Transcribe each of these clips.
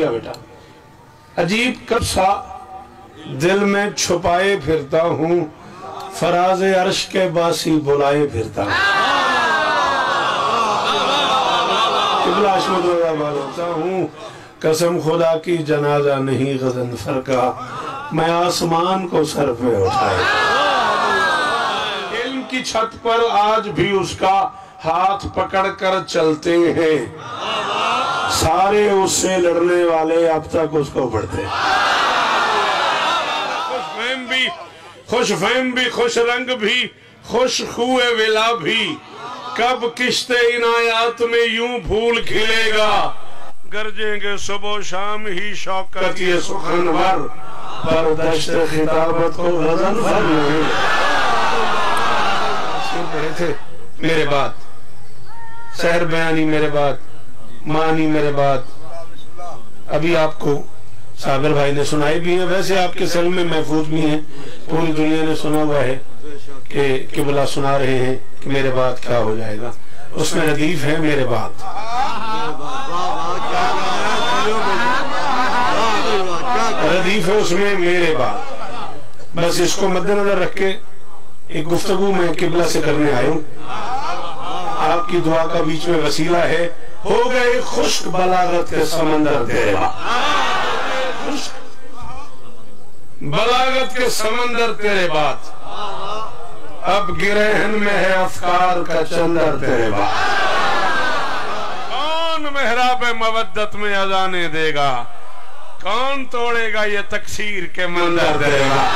क्या बेटा? अजीब कब सा दिल में छुपाए फिरता हूँ, फराज अर्श के बासी बुलाए फिरता हूँ। होता हूँ कसम खुदा की जनाजा नहीं गज़नफर का, मैं आसमान को सर पे उठाए। इल्म की छत पर आज भी उसका हाथ पकड़ कर चलते हैं, सारे उससे लड़ने वाले अब तक उसको पढ़ते। खुश फहम भी खुश रंग भी खुश खुए विला भी, कब किश्ते इनायात में यूं फूल खिलेगा, गरजेंगे सुबह शाम ही शौकत ये सुखनवर, पर दश्त खिताबत को गज़नफर नहीं। पढ़े थे मेरे बात, सहर बयानी मेरे बात, मानी मेरे बात, अभी आपको सागर भाई ने सुनाई भी है, वैसे आपके सिल में महफूज भी है, पूरी दुनिया ने सुना हुआ है कि किबला सुना रहे हैं कि मेरे बात क्या हो जाएगा। उसमें रदीफ है मेरे बात, रदीफ है उसमें मेरे बात। बस इसको मद्देनजर रख के एक गुफ्तगू में किबला से करने आया हूँ। आपकी दुआ का बीच में वसीला है, हो गए खुश्क बलागत के समंदर तेरे बात, बलागत के समंदर तेरे बात, अब गिरहन में है अफकार का चंदर तेरे बात। कौन मेहराब मवद्दत में अजाने देगा, कौन तोड़ेगा ये तकसीर के मंदर तेरे बात।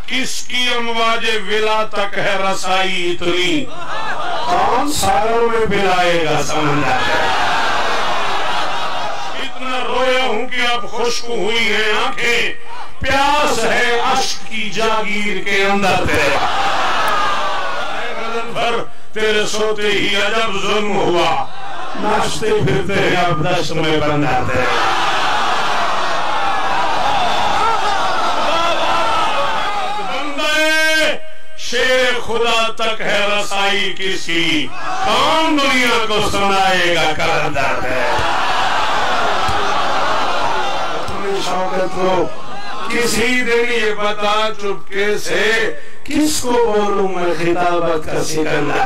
किसकी अमवाजे विला तक है रसाई इतनी, कौन सारों में बिलाएगा समंदर। इतना रोया हूं कि अब खुश्क हुई है आंखें, प्यास है अश्क की जागीर के अंदर तेरे भर, तेरे सोते ही अजब जुल्म हुआ, नाचते फिरते अब दश्त में बंदा तेरे। शेर खुदा तक है रसाई किसी, कौन दुनिया को सुनाएगा करदर्द है। अपनी शौकत को किसी दिन ये बता चुपके से, किसको बोलूं मैं खिताबत का सिकंदर।